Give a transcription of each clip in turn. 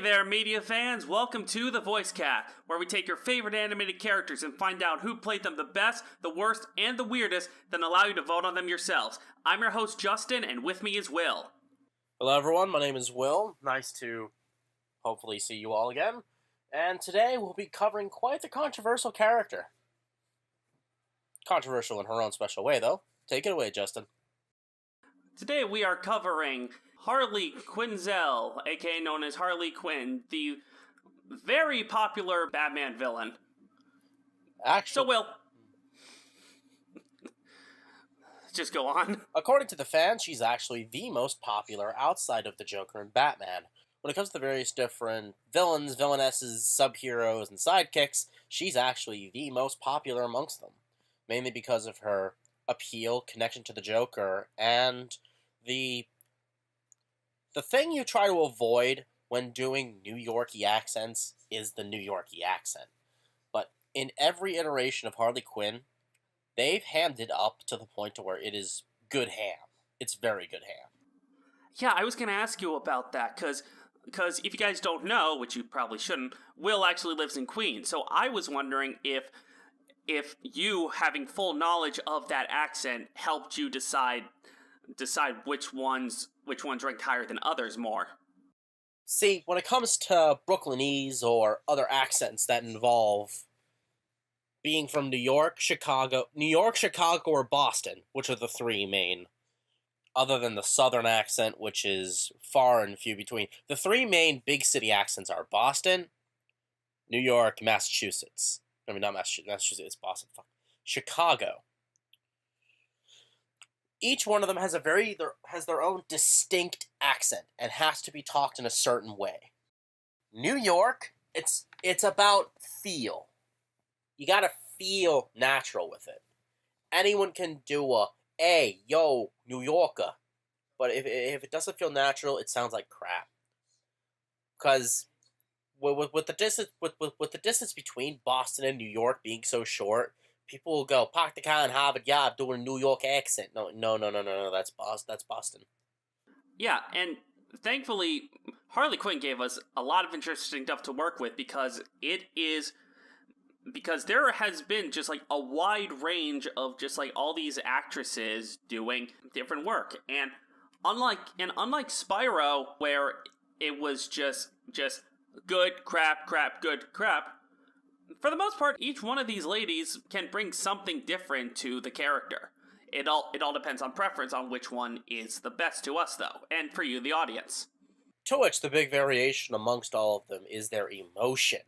there, media fans! Welcome to The Voice Cast, where we take your favorite animated characters and find out who played them the best, the worst, and the weirdest, then allow you to vote on them yourselves. I'm your host, Justin, and with me is Will. Hello everyone, my name is Will. Nice to hopefully see you all again. And today we'll be covering quite the controversial character. Controversial in her own special way, though. Take it away, Justin. Today we are covering Harley Quinzel, aka known as Harley Quinn, the very popular Batman villain. Actually, So, Will, just go on. According to the fans, she's actually the most popular outside of the Joker and Batman. When it comes to the various different villains, villainesses, sub-heroes, and sidekicks, she's actually the most popular amongst them. Mainly because of her appeal, connection to the Joker, and the thing you try to avoid when doing New Yorkie accents is the New Yorkie accent. But in every iteration of Harley Quinn, they've hammed it up to the point to where it is good ham. It's very good ham. Yeah, I was going to ask you about that, because if you guys don't know, which you probably shouldn't, Will actually lives in Queens. So I was wondering if you, having full knowledge of that accent, helped you decide which ones ranked higher than others more. See, when it comes to Brooklynese or other accents that involve being from New York, Chicago, or Boston, which are the three main, other than the Southern accent, which is far and few between. The three main big city accents are Boston, New York, Massachusetts. I mean, not Massachusetts, it's Boston. Fuck. Chicago. Each one of them has their own distinct accent and has to be talked in a certain way. New York, it's about feel. You gotta feel natural with it. Anyone can do a, hey, yo, New Yorker. But if it doesn't feel natural, it sounds like crap. Because with the distance between Boston and New York being so short, people will go, park the car in Harvard Yard doing a New York accent. No, that's Boston. Yeah, and thankfully, Harley Quinn gave us a lot of interesting stuff to work with because there has been just like a wide range of just like all these actresses doing different work. And unlike Spyro, where it was just good crap, good crap, for the most part, each one of these ladies can bring something different to the character. It all depends on preference on which one is the best to us, though, and for you, the audience. To which the big variation amongst all of them is their emotion.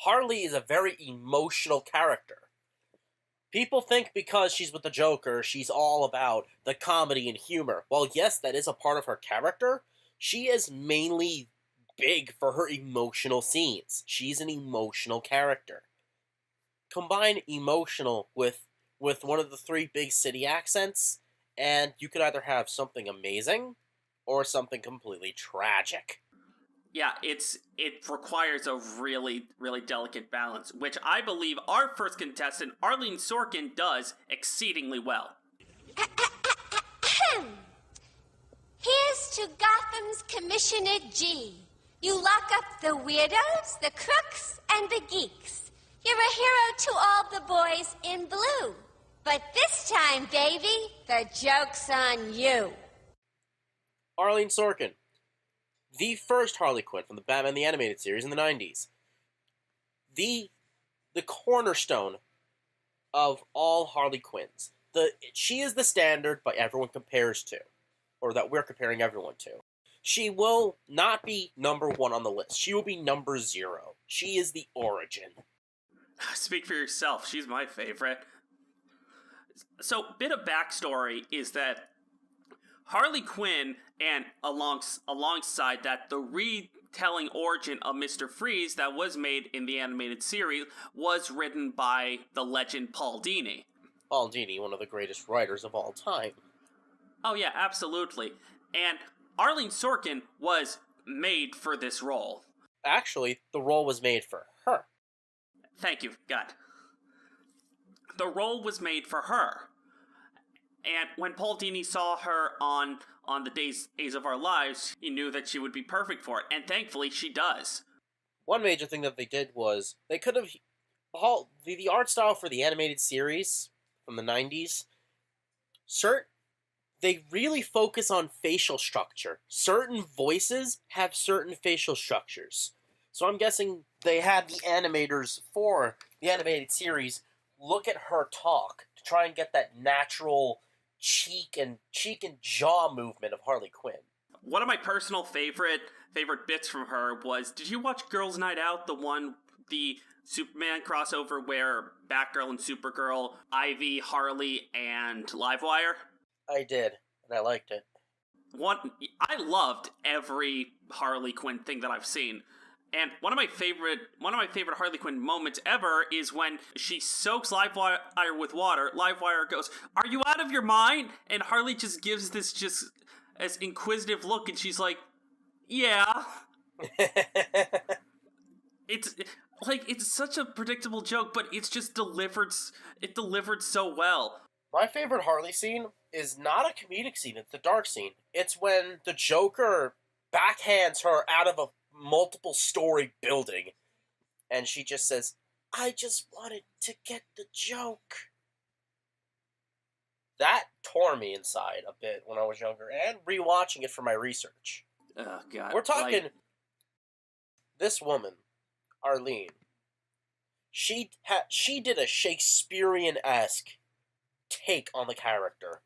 Harley is a very emotional character. People think because she's with the Joker, she's all about the comedy and humor. Well, yes, that is a part of her character. She is mainly big for her emotional scenes. She's an emotional character. Combine emotional with one of the three big city accents, and you could either have something amazing or something completely tragic. Yeah, it requires a really, really delicate balance, which I believe our first contestant, Arleen Sorkin, does exceedingly well. Here's to Gotham's Commissioner G. You lock up the weirdos, the crooks, and the geeks. You're a hero to all the boys in blue. But this time, baby, the joke's on you. Arleen Sorkin, the first Harley Quinn from the Batman the Animated Series in the 90s. The cornerstone of all Harley Quinns. She is the standard that everyone compares to, or that we're comparing everyone to. She will not be number one on the list. She will be number 0. She is the origin. Speak for yourself. She's my favorite. So, bit of backstory is that Harley Quinn, and alongside that, the retelling origin of Mr. Freeze that was made in the animated series was written by the legend Paul Dini. Paul Dini, one of the greatest writers of all time. Oh yeah, absolutely. And Arleen Sorkin was made for this role. Actually, the role was made for her. Thank you, God. The role was made for her. And when Paul Dini saw her on the Days of Our Lives, he knew that she would be perfect for it, and thankfully she does. One major thing that they did was they could have the art style for the animated series from the 90s. They really focus on facial structure. Certain voices have certain facial structures. So I'm guessing they had the animators for the animated series look at her talk to try and get that natural cheek and jaw movement of Harley Quinn. One of my personal favorite bits from her was, did you watch Girls' Night Out, the Superman crossover where Batgirl and Supergirl, Ivy, Harley, and Livewire? I did, and I liked it. I loved every Harley Quinn thing that I've seen. And one of my favorite Harley Quinn moments ever is when she soaks Livewire with water. Livewire goes, "Are you out of your mind?" And Harley just gives this just as inquisitive look, and she's like, "Yeah." It's such a predictable joke, but it's just delivered so well. My favorite Harley scene is not a comedic scene, it's the dark scene. It's when the Joker backhands her out of a multiple-story building, and she just says, "I just wanted to get the joke." That tore me inside a bit when I was younger, and rewatching it for my research. Oh, God. We're talking... This woman, Arleen, she did a Shakespearean-esque take on the character.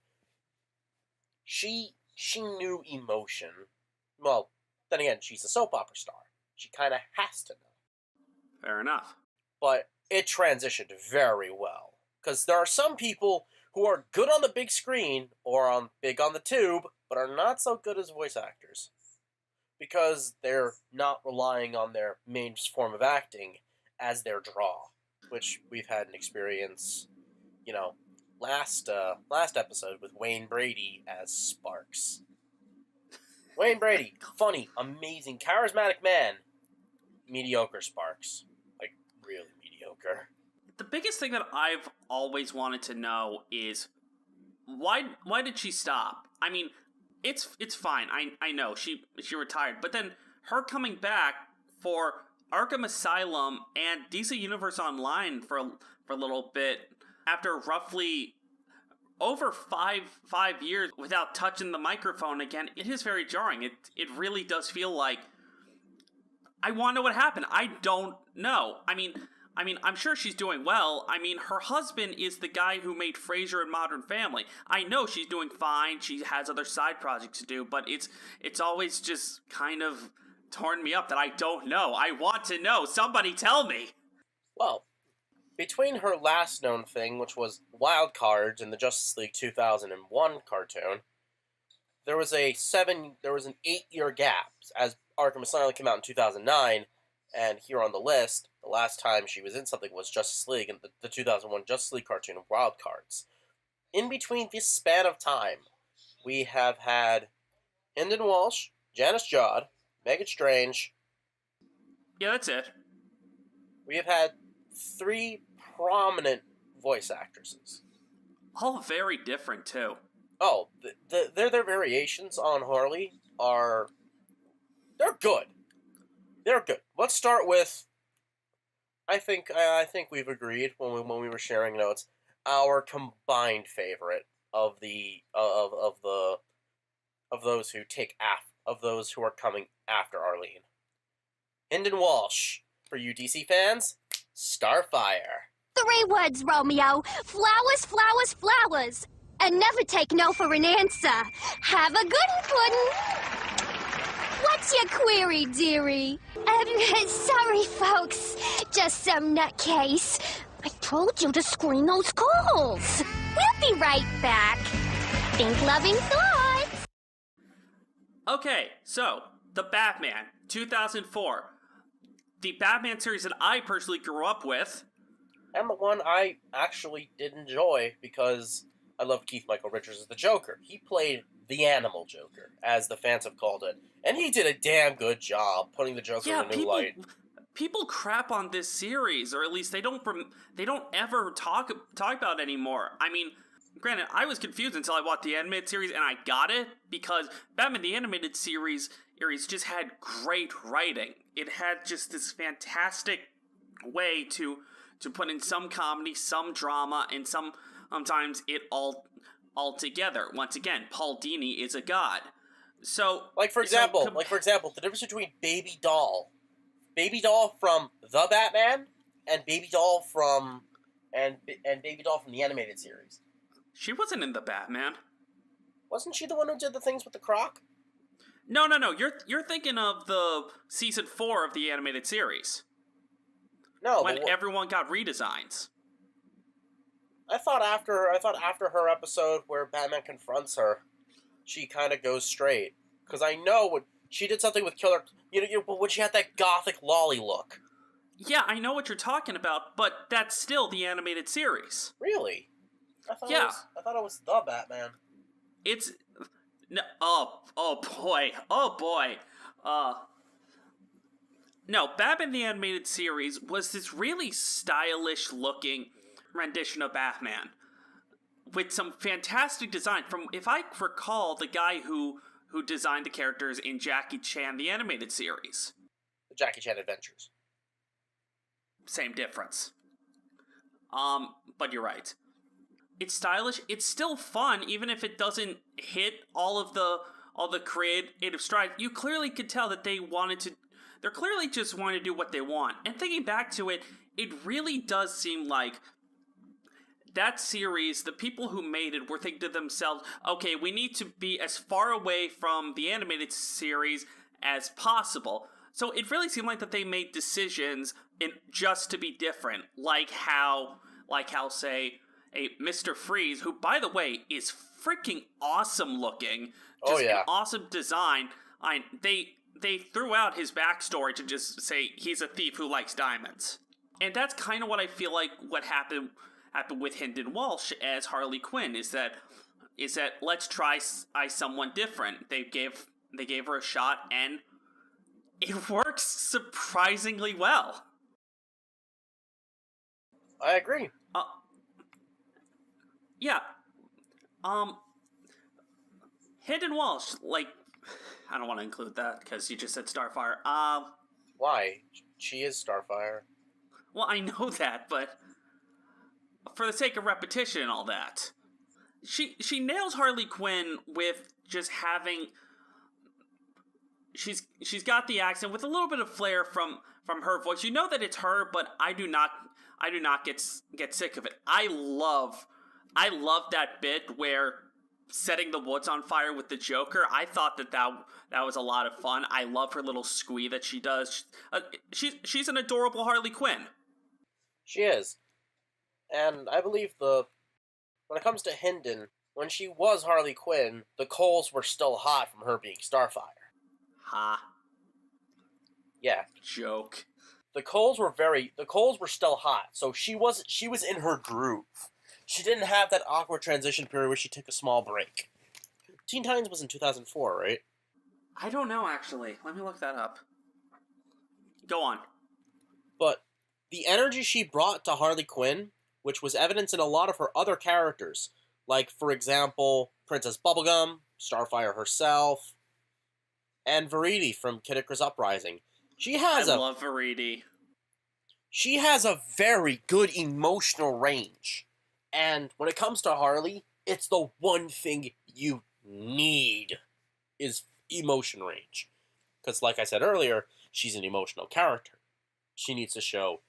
She knew emotion. Well, then again, she's a soap opera star. She kind of has to know. Fair enough. But it transitioned very well. Because there are some people who are good on the big screen, or big on the tube, but are not so good as voice actors. Because they're not relying on their main form of acting as their draw. Which we've had an experience, last episode with Wayne Brady as Sparks. Wayne Brady, funny, amazing, charismatic man. Mediocre Sparks. Like, really mediocre. The biggest thing that I've always wanted to know is, why did she stop? I mean, it's fine. I know, she retired. But then, her coming back for Arkham Asylum and DC Universe Online for a little bit, after roughly over five years without touching the microphone again, it is very jarring. It really does feel like, I want to know what happened. I don't know. I mean, I'm sure she's doing well. I mean, her husband is the guy who made Frasier and Modern Family. I know she's doing fine. She has other side projects to do, but it's always just kind of torn me up that I don't know. I want to know. Somebody tell me. Well, between her last known thing, which was Wild Cards in the Justice League 2001 cartoon, there was an 8-year gap, as Arkham Asylum came out in 2009, and here on the list, the last time she was in something was Justice League, and the 2001 Justice League cartoon of Wild Cards. In between this span of time, we have had Hynden Walsh, Janyse Jaud, Meghan Strange. Yeah, that's it. We have had 3 prominent voice actresses. All very different, too. Oh, their variations on Harley they're good. They're good. Let's start with, I think we've agreed when we were sharing notes, our combined favorite of those who are coming after Arleen. Hynden Walsh, for you DC fans, Starfire. 3 words, Romeo. Flowers, flowers, flowers. And never take no for an answer. Have a good puddin'. What's your query, dearie? Sorry, folks. Just some nutcase. I told you to screen those calls. We'll be right back. Think loving thoughts. Okay, so, The Batman, 2004. The Batman series that I personally grew up with. And the one I actually did enjoy because I love Keith Michael Richards as the Joker. He played the Animal Joker, as the fans have called it. And he did a damn good job putting the Joker in a new light. People crap on this series, or at least they don't ever talk about it anymore. I mean, granted, I was confused until I watched the animated series, and I got it, because Batman the Animated Series just had great writing. It had just this fantastic way to put in some comedy, some drama, and sometimes it all together. Once again, Paul Dini is a god. So, for example, the difference between Baby Doll from the Batman, and Baby Doll from the animated series. She wasn't in the Batman. Wasn't she the one who did the things with the croc? No. You're thinking of the season 4 of the animated series. No, when everyone got redesigns. I thought after her episode where Batman confronts her, she kind of goes straight. Because I know when she did something with Killer, when she had that gothic lolly look. Yeah, I know what you're talking about, but that's still the animated series. Really? I thought it was the Batman. It's no. Oh boy. No, Batman the Animated Series was this really stylish looking rendition of Batman with some fantastic design from, if I recall, the guy who designed the characters in Jackie Chan the Animated Series. The Jackie Chan Adventures. Same difference. But you're right. It's stylish. It's still fun, even if it doesn't hit all the creative strides. You clearly could tell that they clearly just wanting to do what they want. And thinking back to it, it really does seem like that series, the people who made it were thinking to themselves, okay, we need to be as far away from the animated series as possible. So it really seemed like that they made decisions just to be different, like how say a Mr. Freeze, who by the way is freaking awesome looking, just an awesome design. They threw out his backstory to just say he's a thief who likes diamonds, and that's kind of what I feel like what happened with Hynden Walsh as Harley Quinn is that let's try someone different. They gave her a shot, and it works surprisingly well. I agree. Yeah. Hynden Walsh, I don't want to include that because you just said Starfire. Why? She is Starfire. Well, I know that, but for the sake of repetition and all that, she nails Harley Quinn with just having. She's got the accent with a little bit of flair from her voice. You know that it's her, but I do not get sick of it. I love that bit where setting the woods on fire with the Joker. I thought that was a lot of fun. I love her little squee that she does. She's an adorable Harley Quinn. She is. And I believe when it comes to Hynden, when she was Harley Quinn, the coals were still hot from her being Starfire. Ha. Yeah. Joke. The coals were still hot, so she was in her groove. She didn't have that awkward transition period where she took a small break. Teen Titans was in 2004, right? I don't know, actually. Let me look that up. Go on. But the energy she brought to Harley Quinn, which was evidenced in a lot of her other characters, like, for example, Princess Bubblegum, Starfire herself, and Verity from Kid Icarus Uprising. I love Verity. She has a very good emotional range. And when it comes to Harley, it's the one thing you need is emotion range. Because like I said earlier, she's an emotional character. She needs to show.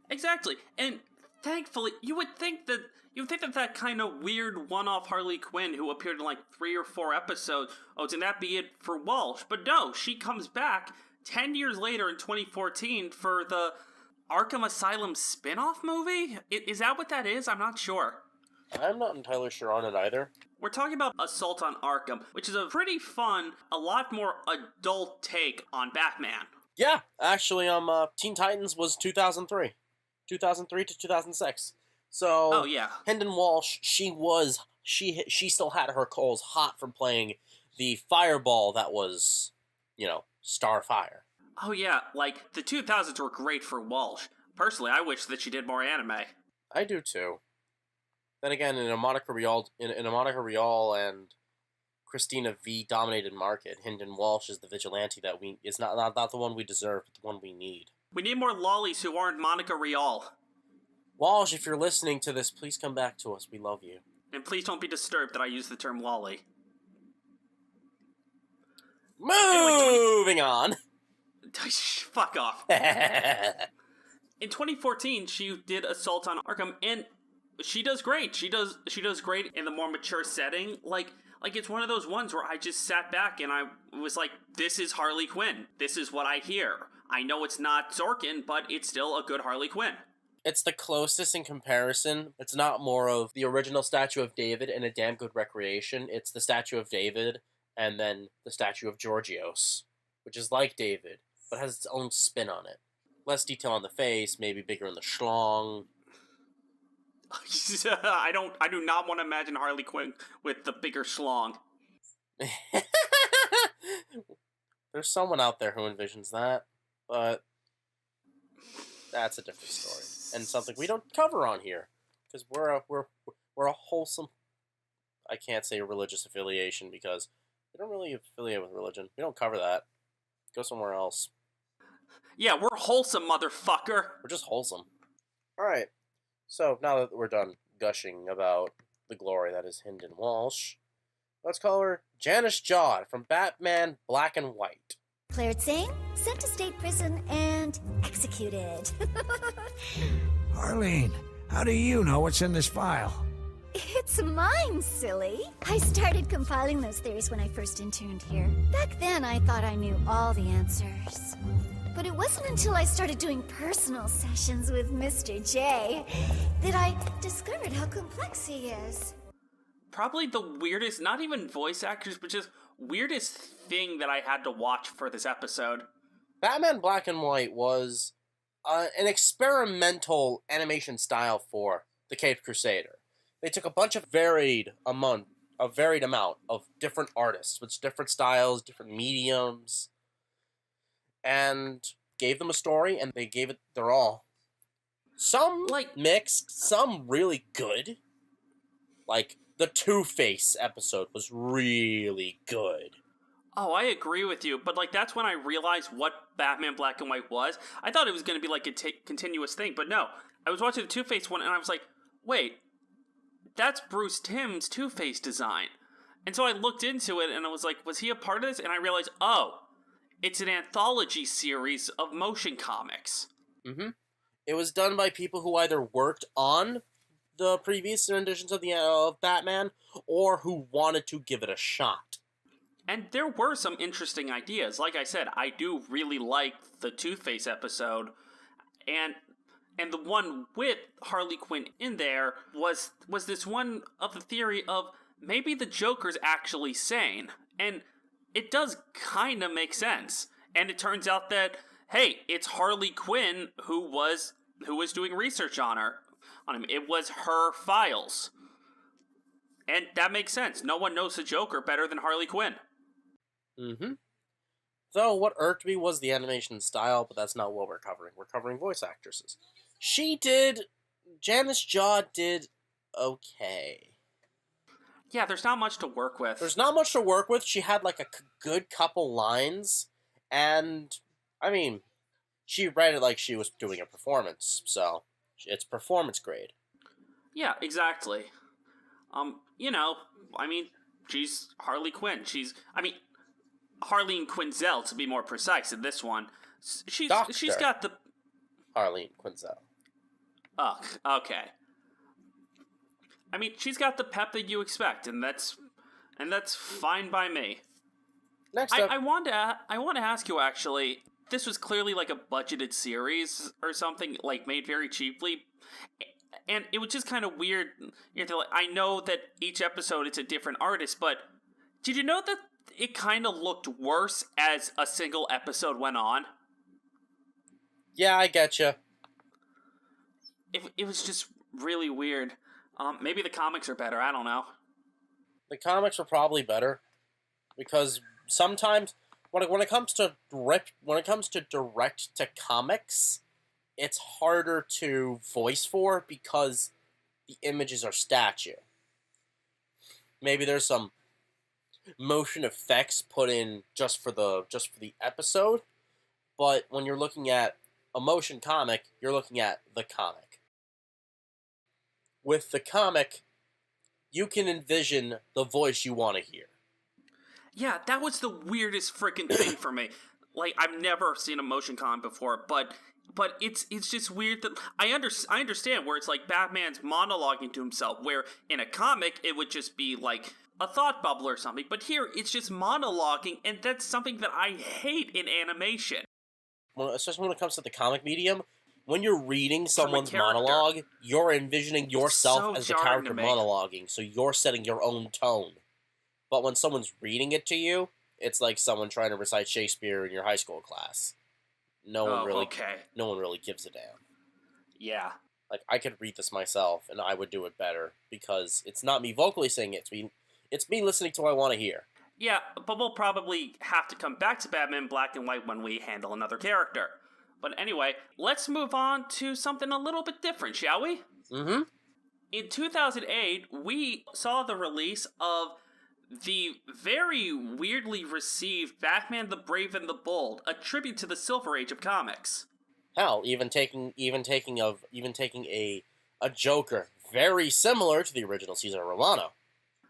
Exactly. And thankfully, you would think that kind of weird one-off Harley Quinn who appeared in 3 or 4 episodes, and that be it for Walsh. But no, she comes back 10 years later in 2014 for the Arkham Asylum spin-off movie? Is that what that is? I'm not sure. I'm not entirely sure on it either. We're talking about Assault on Arkham, which is a pretty fun, a lot more adult take on Batman. Yeah, actually, Teen Titans was 2003 to 2006. So, oh yeah, Hynden Walsh, she still had her coals hot from playing the fireball that was, Starfire. Oh yeah, the 2000s were great for Walsh. Personally, I wish that she did more anime. I do too. Then again, in a Monica Rial and Christina V dominated market, Hynden Walsh is the vigilante that is not the one we deserve, but the one we need. We need more lollies who aren't Monica Rial. Walsh, if you're listening to this, please come back to us. We love you. And please don't be disturbed that I use the term lolly. Moving on. Fuck off. In 2014, she did Assault on Arkham, and she does great. She does great in the more mature setting. Like it's one of those ones where I just sat back and I was like, this is Harley Quinn. This is what I hear. I know it's not Sorkin, but it's still a good Harley Quinn. It's the closest in comparison. It's not more of the original Statue of David and A Damn Good Recreation. It's the Statue of David and then the Statue of Georgios, which is like David, but has its own spin on it. Less detail on the face, maybe bigger in the schlong. I do not want to imagine Harley Quinn with the bigger schlong. There's someone out there who envisions that, but that's a different story. And something we don't cover on here, because we're a wholesome. I can't say religious affiliation because we don't really affiliate with religion. We don't cover that. Go somewhere else. Yeah, we're wholesome, motherfucker. We're just wholesome. All right. So now that we're done gushing about the glory that is Hynden Walsh, let's call her Janyse Jaud from Batman Black and White. Declared sane, sent to state prison, and executed. Arleen, how do you know what's in this file? It's mine, silly. I started compiling those theories when I first interned here. Back then, I thought I knew all the answers. But it wasn't until I started doing personal sessions with Mr. J that I discovered how complex he is. Probably the weirdest, not even voice actors, but just weirdest thing that I had to watch for this episode. Batman Black and White was an experimental animation style for the Caped Crusader. They took a bunch of varied amount of different artists with different styles, different mediums, and gave them a story, and they gave it their all. Some mixed, some really good. Like the Two-Face episode was really good. Oh, I agree with you, but that's when I realized what Batman Black and White was. I thought it was going to be a continuous thing, but no. I was watching the Two-Face one, and I was like, wait, that's Bruce Timm's Two-Face design. And so I looked into it, and I was like, was he a part of this? And I realized, oh, it's an anthology series of motion comics. Mm-hmm. It was done by people who either worked on the previous renditions of Batman, or who wanted to give it a shot. And there were some interesting ideas. Like I said, I do really like the Two-Face episode, and the one with Harley Quinn in there was this one of the theory of maybe the Joker's actually sane, and it does kind of make sense. And it turns out that, hey, it's Harley Quinn who was doing research on him. It was her files, and that makes sense. No one knows the Joker better than Harley Quinn. Mm-hmm. Though what irked me was the animation style, but that's not what we're covering. We're covering voice actresses. Janyse Jaud did okay. Yeah, there's not much to work with. There's not much to work with. She had a good couple lines, and, I mean, she read it like she was doing a performance, so it's performance grade. Yeah, exactly. She's Harley Quinn. Harleen Quinzel, to be more precise, in this one. She's got the... Harleen Quinzel. Oh, okay. She's got the pep that you expect, and that's fine by me. Next up, I want to ask you, actually. This was clearly a budgeted series or something, made very cheaply, and it was just kind of weird. I know that each episode it's a different artist, but did you know that it kind of looked worse as a single episode went on? Yeah, I getcha. It was just really weird. Maybe the comics are better. I don't know. The comics are probably better because sometimes when it comes to direct to comics, it's harder to voice for because the images are static. Maybe there's some motion effects put in just for the episode, but when you're looking at a motion comic, you're looking at the comic. With the comic, you can envision the voice you want to hear. Yeah, that was the weirdest freaking thing for me. Like, I've never seen a motion comic before, but it's just weird that I understand where it's like Batman's monologuing to himself, where in a comic it would just be like a thought bubble or something, but here it's just monologuing, and that's something that I hate in animation. Well, especially when it comes to the comic medium, when you're reading someone's character. monologue, you're envisioning yourself so as the jarring character to me. monologuing, so you're setting your own tone. But when someone's reading it to you, it's like someone trying to recite Shakespeare in your high school class. No one really gives a damn. Yeah. Like, I could read this myself, and I would do it better, because it's not me vocally saying it, it's me listening to what I want to hear. Yeah, but we'll probably have to come back to Batman Black and White when we handle another character. But anyway, let's move on to something a little bit different, shall we? Mm-hmm. In 2008, we saw the release of the very weirdly received Batman the Brave and the Bold, a tribute to the Silver Age of comics. Hell, even taking a Joker very similar to the original Cesar Romano.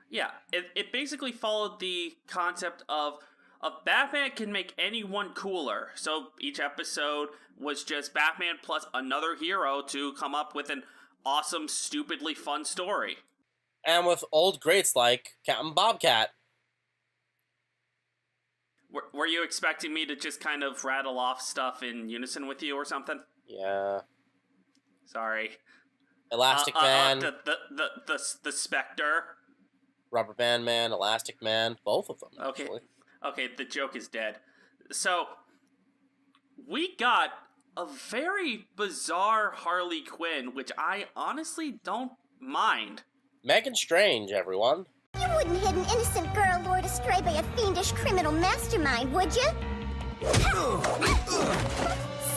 Yeah, it basically followed the concept of Batman can make anyone cooler. So each episode was just Batman plus another hero to come up with an awesome, stupidly fun story. And with old greats like Captain Bobcat. Were you expecting me to just kind of rattle off stuff in unison with you or something? Yeah. Sorry. Elastic Man. The Spectre. Rubber Band Man, Elastic Man, both of them, actually. Okay, the joke is dead. So, we got a very bizarre Harley Quinn, which I honestly don't mind. Meghan Strange, everyone. You wouldn't hit an innocent girl lured astray by a fiendish criminal mastermind, would you?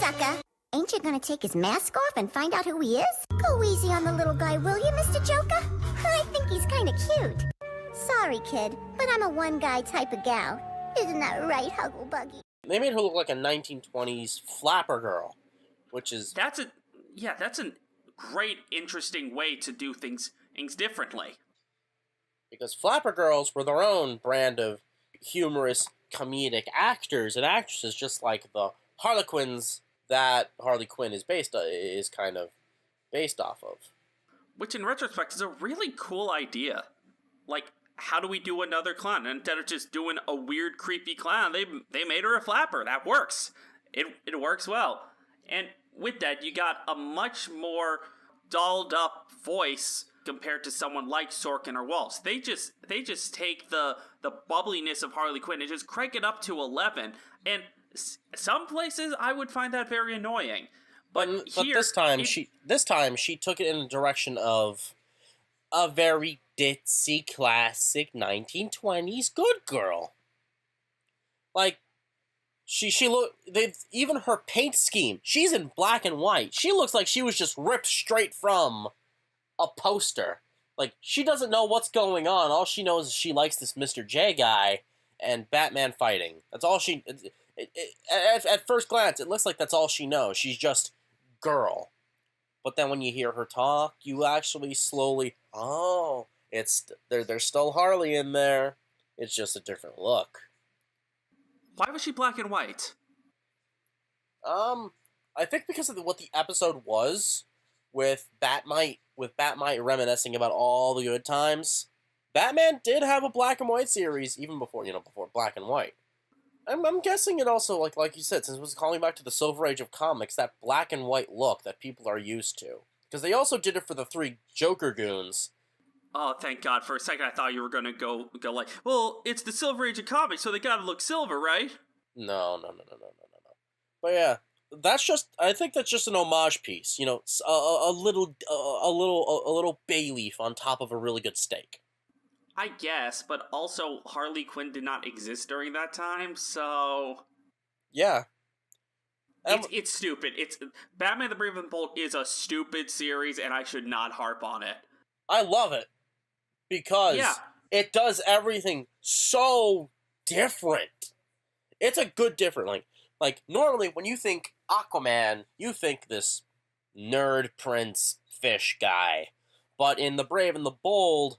Sucker. Ain't you gonna take his mask off and find out who he is? Go easy on the little guy, will you, Mr. Joker? I think he's kinda cute. Sorry, kid, but I'm a one-guy type of gal. Isn't that right, Hugglebuggy? They made her look like a 1920s flapper girl, which is... That's a great, interesting way to do things differently. Because flapper girls were their own brand of humorous comedic actors and actresses, just like the Harlequins that Harley Quinn is kind of based off of. Which, in retrospect, is a really cool idea. Like, how do we do another clown? Instead of just doing a weird, creepy clown, they made her a flapper. That works. It works well. And with that, you got a much more dolled up voice compared to someone like Sorkin or Walsh. They just take the bubbliness of Harley Quinn and just crank it up to 11. And some places I would find that very annoying. But here, this time she took it in the direction of a very ditzy, classic 1920s good girl. Like, even her paint scheme, she's in black and white. She looks like she was just ripped straight from a poster. Like, she doesn't know what's going on. All she knows is she likes this Mr. J guy and Batman fighting. That's all she... At first glance, it looks like that's all she knows. She's just girl. But then when you hear her talk, you actually slowly... Oh, there's still Harley in there. It's just a different look. Why was she black and white? I think because of what the episode was, with Batmite reminiscing about all the good times. Batman did have a black and white series even before black and white. I'm guessing it also, like you said, since it was calling back to the Silver Age of comics, that black and white look that people are used to. Because they also did it for the 3 Joker goons. Oh, thank God. For a second, I thought you were going to go like, well, it's the Silver Age of comics, so they gotta look silver, right? No. But yeah, I think that's just an homage piece. You know, a little bay leaf on top of a really good steak. I guess, but also Harley Quinn did not exist during that time, so... Yeah. It's stupid. Batman the Brave and the Bold is a stupid series, and I should not harp on it. I love it because it does everything so different. It's a good different, like normally when you think Aquaman, you think this nerd prince fish guy. But in The Brave and the Bold,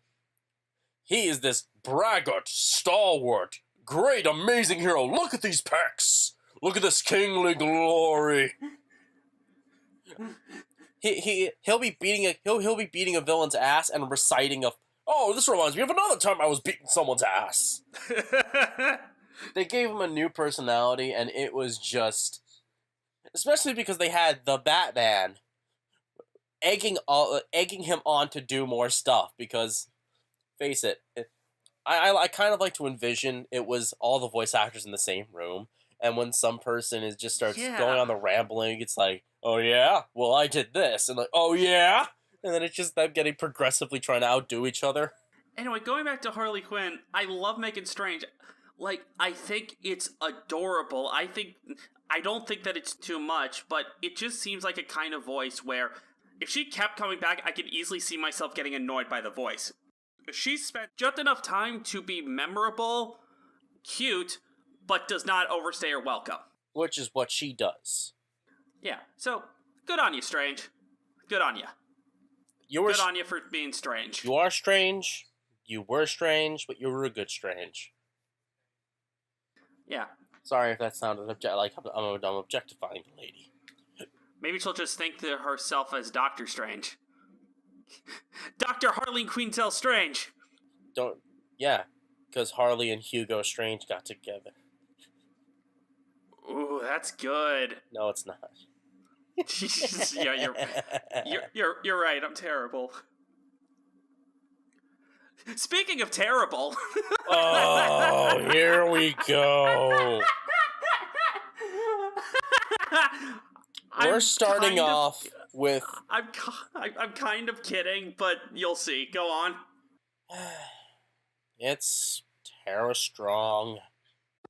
he is this braggart, stalwart, great, amazing hero. Look at these pecs. Look at this kingly glory. He'll be beating a villain's ass and reciting oh, this reminds me of another time I was beating someone's ass. They gave him a new personality, and it was just, especially because they had the Batman egging him on to do more stuff. Because, face it, I kind of like to envision it was all the voice actors in the same room, and when some person starts going on the rambling, it's like, oh yeah, well I did this, and like, oh yeah, and then it's just them getting progressively trying to outdo each other. Anyway, going back to Harley Quinn, I love Meghan Strange. Like, I think it's adorable. I don't think that it's too much, but it just seems like a kind of voice where if she kept coming back, I could easily see myself getting annoyed by the voice. She spent just enough time to be memorable, cute, but does not overstay her welcome. Which is what she does. Yeah, so good on you, Strange. Good on you. Good on you for being strange. You are strange. You were strange, but you were a good Strange. Yeah. Sorry if that sounded like I'm objectifying the lady. Maybe she'll just think to herself as Doctor Strange. Dr. Harleen Quintel Strange. Because Harley and Hugo Strange got together. Ooh, that's good. No, it's not. Yeah, you're right. I'm terrible. Speaking of terrible. Oh, here we go. We're starting off with... I'm kind of kidding, but you'll see. Go on. It's Tara Strong.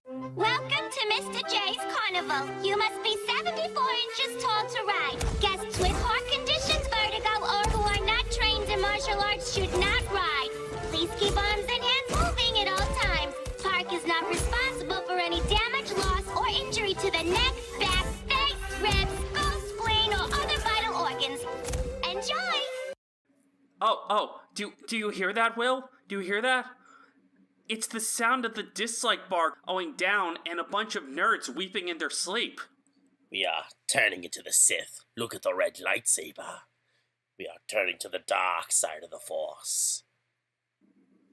Welcome to Mr. J's Carnival. You must be 74 inches tall to ride. Guests with heart conditions, vertigo, or who are not trained in martial arts should not ride. Please keep arms and hands moving at all times. Park is not responsible for any damage, loss, or injury to the neck, back, face, ribs, skull, spleen, or other vital organs. Enjoy! Oh, do you hear that, Will? Do you hear that? It's the sound of the dislike bar going down and a bunch of nerds weeping in their sleep. We are turning into the Sith. Look at the red lightsaber. We are turning to the dark side of the Force.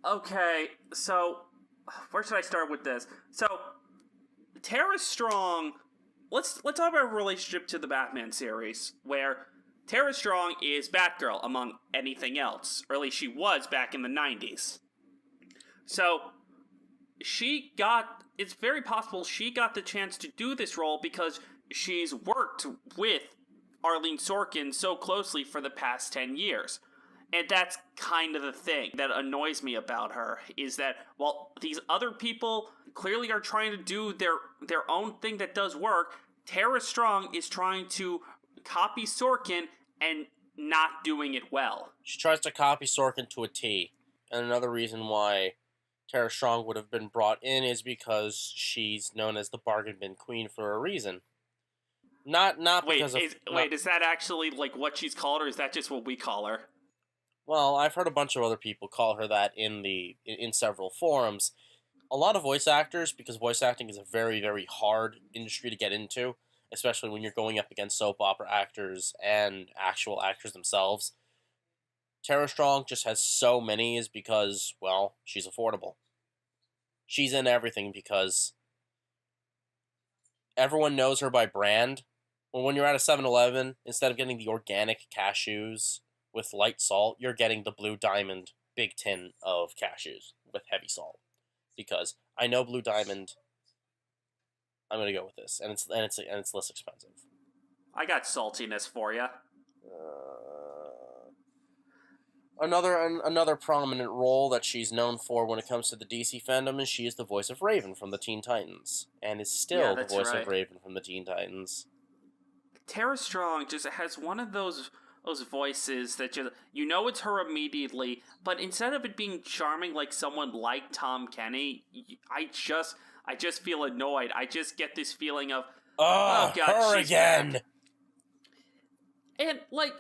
Okay, so where should I start with this? So, Tara Strong. Let's talk about her relationship to the Batman series, where Tara Strong is Batgirl among anything else, or at least she was back in the 90s. So, it's very possible she got the chance to do this role because she's worked with Arleen Sorkin so closely for the past 10 years. And that's kind of the thing that annoys me about her, is that while these other people clearly are trying to do their own thing that does work, Tara Strong is trying to copy Sorkin and not doing it well. She tries to copy Sorkin to a T. And another reason why Tara Strong would have been brought in is because she's known as the bargain bin queen for a reason. Not because of... Wait, is that actually like what she's called, or is that just what we call her? Well, I've heard a bunch of other people call her that in several forums. A lot of voice actors, because voice acting is a very, very hard industry to get into, especially when you're going up against soap opera actors and actual actors themselves. Tara Strong just has so many is because, well, she's affordable. She's in everything because everyone knows her by brand. Well, when you're at a 7-Eleven, instead of getting the organic cashews with light salt, you're getting the Blue Diamond big tin of cashews with heavy salt. Because I know Blue Diamond, I'm gonna go with this, and it's less expensive. I got saltiness for you. Another prominent role that she's known for when it comes to the DC fandom is she is the voice of Raven from the Teen Titans, and is still the voice of Raven from the Teen Titans. Tara Strong just has one of those those voices that just, you know it's her immediately, but instead of it being charming like someone like Tom Kenny, I just feel annoyed. I just get this feeling of, oh God, her she's again. back. And like,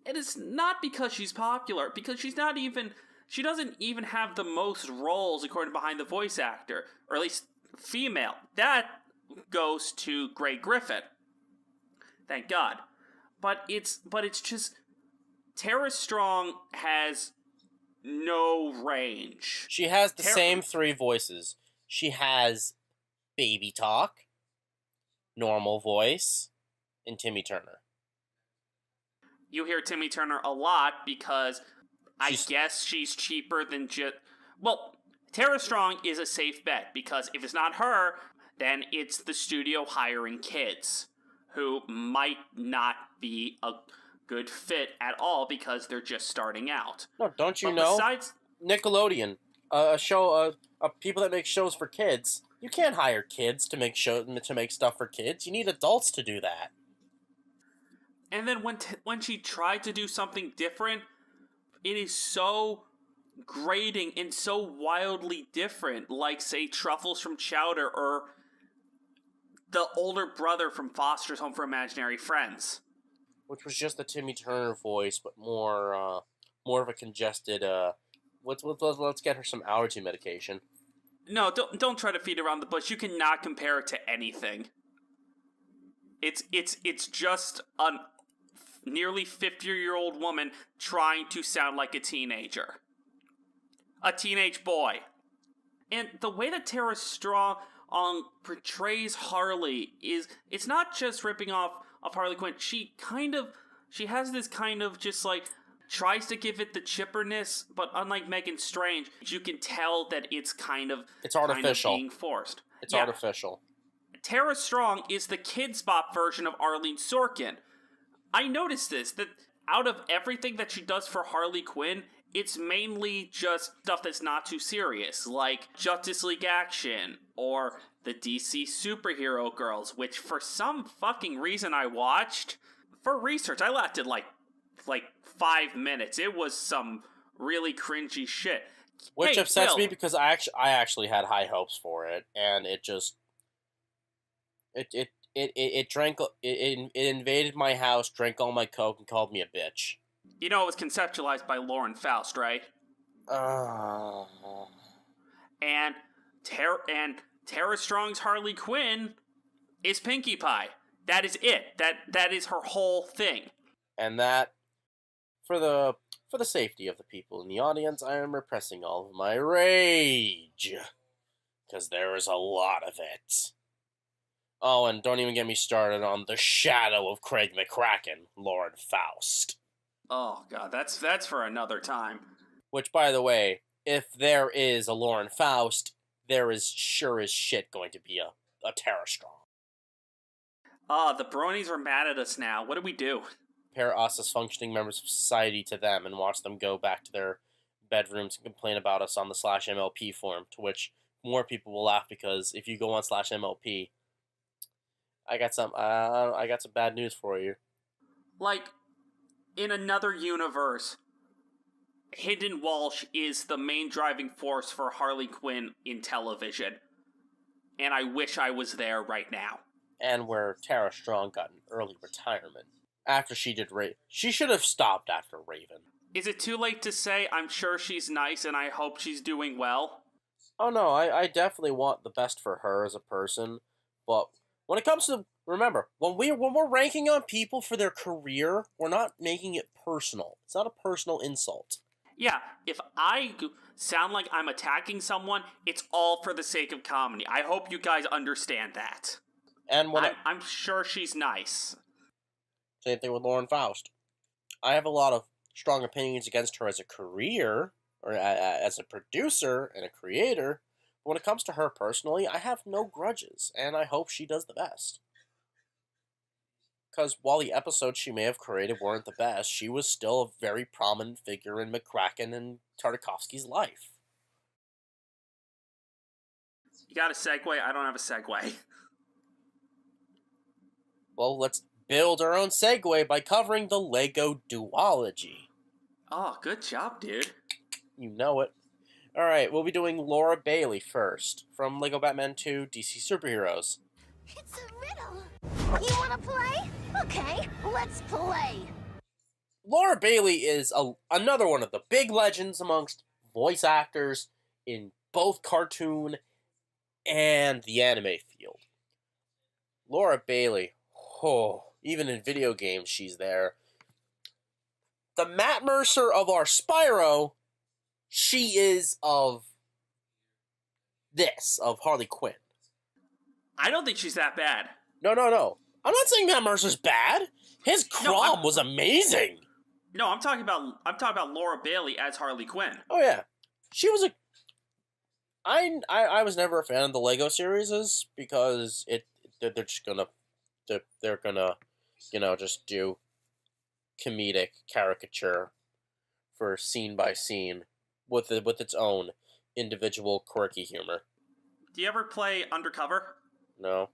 it is not because she's popular, because she doesn't even have the most roles according to Behind the Voice Actor, or at least female. That goes to Grey Griffin. Thank God. But it's just, Tara Strong has no range. She has the same three voices. She has baby talk, normal voice, and Timmy Turner. You hear Timmy Turner a lot because I guess she's cheaper than just... Well, Tara Strong is a safe bet because if it's not her, then it's the studio hiring kids who might not be a good fit at all because they're just starting out. No, don't you know? Besides Nickelodeon, a show, people that make shows for kids. You can't hire kids to make stuff for kids. You need adults to do that. And then when she tried to do something different, it is so grating and so wildly different. Like, say, Truffles from Chowder or the older brother from Foster's Home for Imaginary Friends. Which was just the Timmy Turner voice, but more of a congested, let's get her some allergy medication. No, don't try to feed around the bush. You cannot compare it to anything. It's just a nearly 50-year-old woman trying to sound like a teenager. A teenage boy. And the way that Tara Strong portrays Harley it's not just ripping off of Harley Quinn. She has this kind of just like, tries to give it the chipperness, but unlike Meghan Strange, you can tell that it's artificial. Being forced. It's artificial. Tara Strong is the Kidz Bop version of Arleen Sorkin. I noticed this, that out of everything that she does for Harley Quinn, it's mainly just stuff that's not too serious, like Justice League Action, or the DC Superhero Girls, which for some fucking reason I watched. For research, I lasted like 5 minutes. It was some really cringy shit. Which upsets me because I actually had high hopes for it, and it just... It invaded my house, drank all my Coke, and called me a bitch. You know, it was conceptualized by Lauren Faust, right? And Tara Strong's Harley Quinn is Pinkie Pie. That is it. That is her whole thing. And that, for the safety of the people in the audience, I am repressing all of my rage. Because there is a lot of it. Oh, and don't even get me started on the shadow of Craig McCracken, Lauren Faust. Oh, God, that's for another time. Which, by the way, if there is a Lauren Faust, there is sure as shit going to be a Tara Strong. The bronies are mad at us now. What do we do? Compare us as functioning members of society to them and watch them go back to their bedrooms and complain about us on the /MLP forum, to which more people will laugh because if you go on /MLP, I got some bad news for you. Like, in another universe, Hynden Walsh is the main driving force for Harley Quinn in television. And I wish I was there right now. And where Tara Strong got an early retirement. After she did Raven. She should have stopped after Raven. Is it too late to say I'm sure she's nice and I hope she's doing well? Oh no, I definitely want the best for her as a person. But when it comes to, remember, when we're ranking on people for their career, we're not making it personal. It's not a personal insult. Yeah, if I sound like I'm attacking someone, it's all for the sake of comedy. I hope you guys understand that. And when I'm sure she's nice. Same thing with Lauren Faust. I have a lot of strong opinions against her as a career, or as a producer and a creator. But when it comes to her personally, I have no grudges, and I hope she does the best. Because while the episodes she may have created weren't the best, she was still a very prominent figure in McCracken and Tartakovsky's life. You got a segue? I don't have a segue. Well, let's build our own segue by covering the Lego duology. Oh, good job, dude. You know it. Alright, we'll be doing Laura Bailey first, from Lego Batman 2 DC Superheroes. It's a riddle. You wanna play? Okay, let's play. Laura Bailey is another one of the big legends amongst voice actors in both cartoon and the anime field. Laura Bailey, even in video games she's there. The Matt Mercer of our Spyro, she is of Harley Quinn. I don't think she's that bad. No. I'm not saying Matt Mercer's bad. His Crom was amazing. No, I'm talking about Laura Bailey as Harley Quinn. Oh yeah, she was I was never a fan of the Lego series because they're just gonna just do comedic caricature for scene by scene with its own individual quirky humor. Do you ever play Undercover? No.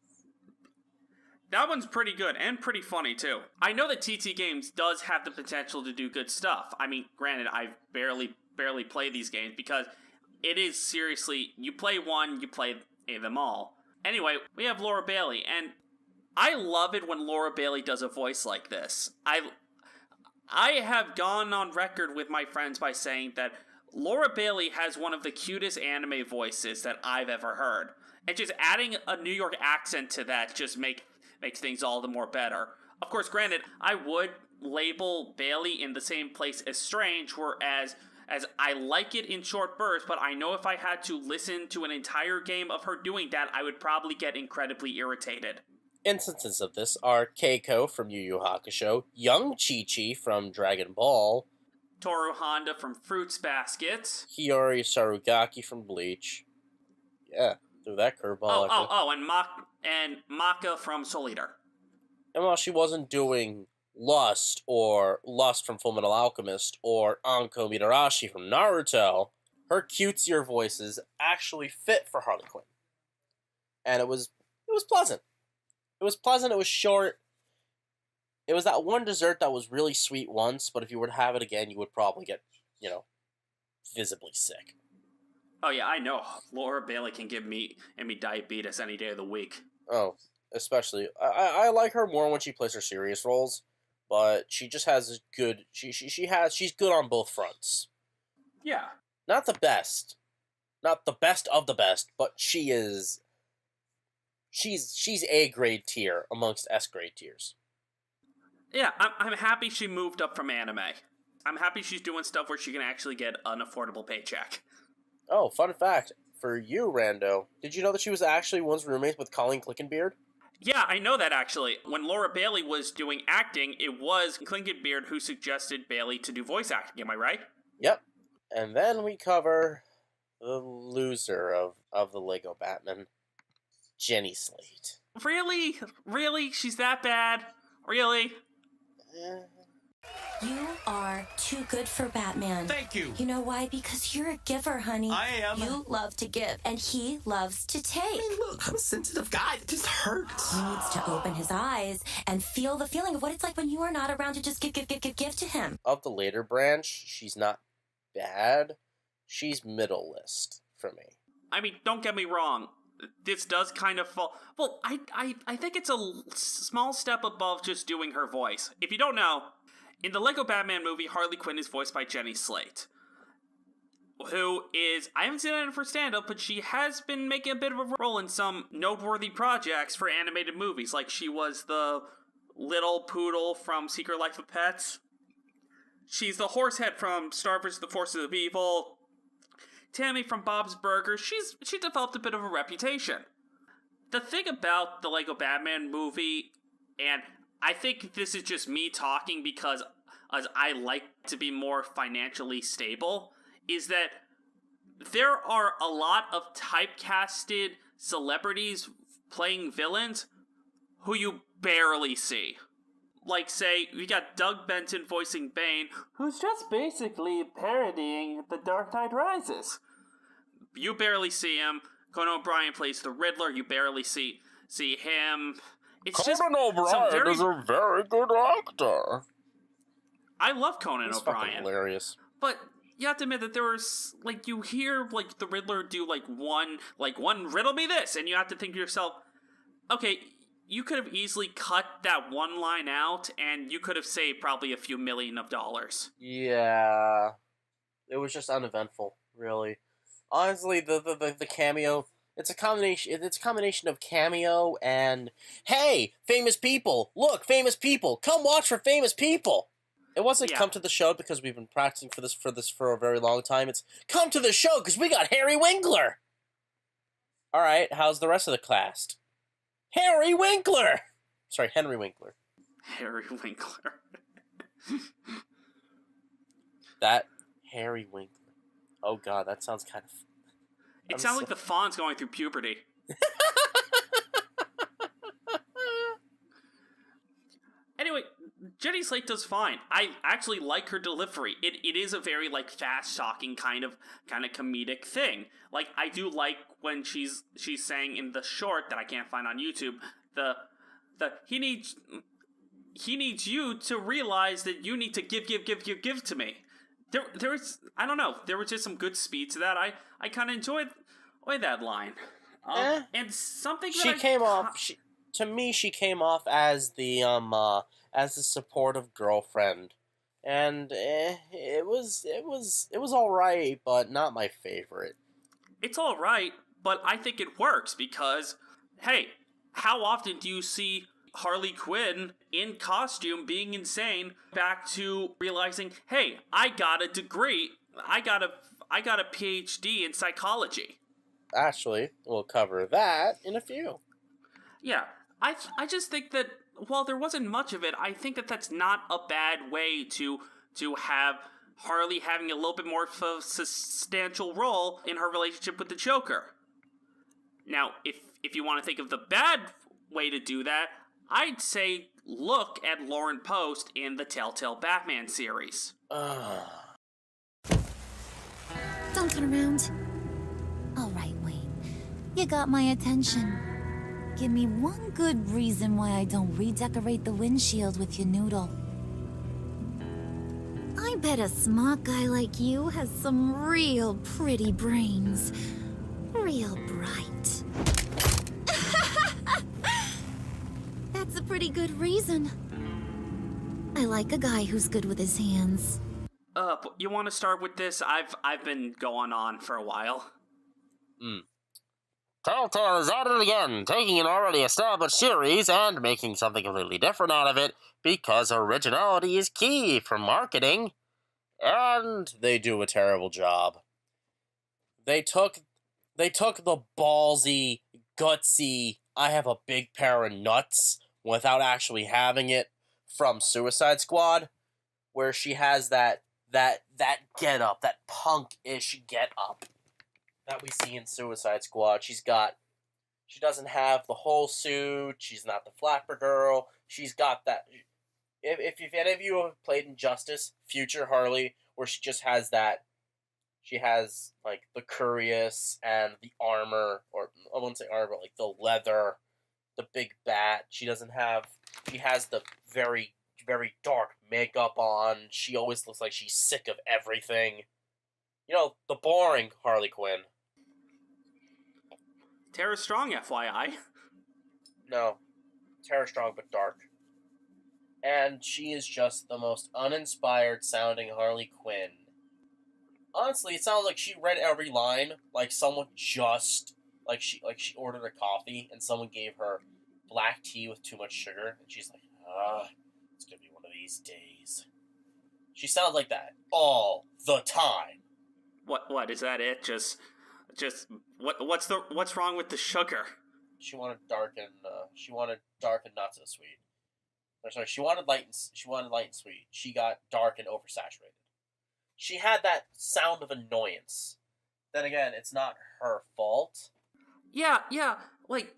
That one's pretty good and pretty funny too. I know that TT Games does have the potential to do good stuff. I mean, granted, I've barely played these games because it is seriously, you play one, you play them all. Anyway, we have Laura Bailey, and I love it when Laura Bailey does a voice like this. I have gone on record with my friends by saying that Laura Bailey has one of the cutest anime voices that I've ever heard. And just adding a New York accent to that just makes things all the more better. Of course, granted, I would label Bailey in the same place as Strange, whereas I like it in short bursts, but I know if I had to listen to an entire game of her doing that, I would probably get incredibly irritated. Instances of this are Keiko from Yu Yu Hakusho, young Chi-Chi from Dragon Ball, Toru Honda from Fruits Basket, Hiyori Sarugaki from Bleach. Yeah, threw that curveball. And Maka from Soul Eater. And while she wasn't doing Lust from Fullmetal Alchemist or Anko Mitarashi from Naruto, her cutesier voices actually fit for Harley Quinn. And it was pleasant. It was pleasant, it was short. It was that one dessert that was really sweet once, but if you were to have it again, you would probably get, visibly sick. Oh yeah, I know. Laura Bailey can give me diabetes any day of the week. Oh, especially. I like her more when she plays her serious roles, but she just has good. She's good on both fronts. Yeah. Not the best of the best, but she is. She's A grade tier amongst S grade tiers. Yeah, I'm happy she moved up from anime. I'm happy she's doing stuff where she can actually get an affordable paycheck. Oh, fun fact for you, Rando. Did you know that she was actually once roommates with Colleen Clickenbeard? Yeah, I know that actually. When Laura Bailey was doing acting, it was Clickenbeard who suggested Bailey to do voice acting, am I right? Yep. And then we cover the loser of the Lego Batman, Jenny Slate. Really? Really? She's that bad? Really? You are too good for Batman. Thank you. You know why? Because you're a giver, honey. I am. You love to give, and he loves to take. I mean, look, I'm a sensitive guy. It just hurts. He needs to open his eyes and feel the feeling of what it's like when you are not around to just give to him. Of the later branch, she's not bad. She's middle list for me. I mean, don't get me wrong. This does kind of fall... Well, I think it's a small step above just doing her voice. If you don't know, in the Lego Batman movie, Harley Quinn is voiced by Jenny Slate, who is... I haven't seen her in her stand-up, but she has been making a bit of a role in some noteworthy projects for animated movies, like she was the little poodle from Secret Life of Pets. She's the horsehead from Star vs. the Forces of Evil. Tammy from Bob's Burgers, she developed a bit of a reputation. The thing about the Lego Batman movie, and I think this is just me talking because as I like to be more financially stable, is that there are a lot of typecasted celebrities playing villains who you barely see. Like, say, we got Doug Benson voicing Bane, who's just basically parodying The Dark Knight Rises. You barely see him. Conan O'Brien plays the Riddler. You barely see him. it's just Conan O'Brien is a very good actor. I love Conan He's O'Brien. fucking hilarious. But you have to admit that there was, like, you hear, like, the Riddler do, like, one riddle me this, and you have to think to yourself, okay, you could have easily cut that one line out, and you could have saved probably a few million of dollars. Yeah. It was just uneventful, really. Honestly, the cameo, it's a combination of cameo and, hey, famous people, look, famous people, come watch for famous people. It wasn't come to the show because we've been practicing for this for a very long time. It's come to the show because we got Harry Winkler. All right, how's the rest of the cast? Harry Winkler. Sorry, Henry Winkler. Harry Winkler. That Harry Winkler. Oh God, that sounds kind of. It sounds like the Fawn's going through puberty. Anyway, Jenny Slate does fine. I actually like her delivery. It is a very, like, fast-talking kind of comedic thing. Like, I do like when she's saying in the short that I can't find on YouTube, the he needs you to realize that you need to give to me. There was, I don't know, there was just some good speed to that. I kind of enjoyed that line. And something that to me, she came off as the supportive girlfriend, and it was all right, but not my favorite. It's all right, but I think it works because, hey, how often do you see Harley Quinn in costume being insane back to realizing, hey, I got a degree, I got a PhD in psychology. Actually, we'll cover that in a few. Yeah, I just think that while there wasn't much of it, I think that that's not a bad way to have Harley having a little bit more of a substantial role in her relationship with the Joker. Now, if you want to think of the bad way to do that, I'd say look at Lauren Post in the Telltale Batman series. Don't turn around. All right, Wayne. You got my attention. Give me one good reason why I don't redecorate the windshield with your noodle. I bet a smart guy like you has some real pretty brains. Real bright. That's a pretty good reason. I like a guy who's good with his hands. You want to start with this? I've been going on for a while. Telltale is at it again, taking an already established series and making something completely different out of it because originality is key for marketing. And they do a terrible job. They took the ballsy, gutsy, I have a big pair of nuts without actually having it from Suicide Squad, where she has that get-up, that punk-ish get-up that we see in Suicide Squad. She doesn't have the whole suit, she's not the flapper girl, she's got that. If any of you have played Injustice, Future Harley, where she just has that, she has, like, the cuirass and the armor, or I wouldn't say armor, but, like, the leather, the big bat. She has the very, very dark makeup on. She always looks like she's sick of everything. You know, the boring Harley Quinn. Tara Strong, FYI. No. Tara Strong, but dark. And she is just the most uninspired sounding Harley Quinn. Honestly, it sounds like she read every line, like someone just, like she ordered a coffee and someone gave her black tea with too much sugar, and she's like, it's gonna be one of these days. She sounds like that all the time. What is that? It just what's wrong with the sugar? She wanted dark and not so sweet. Or sorry, she wanted light and sweet. She got dark and oversaturated. She had that sound of annoyance. Then again, it's not her fault. Yeah, like,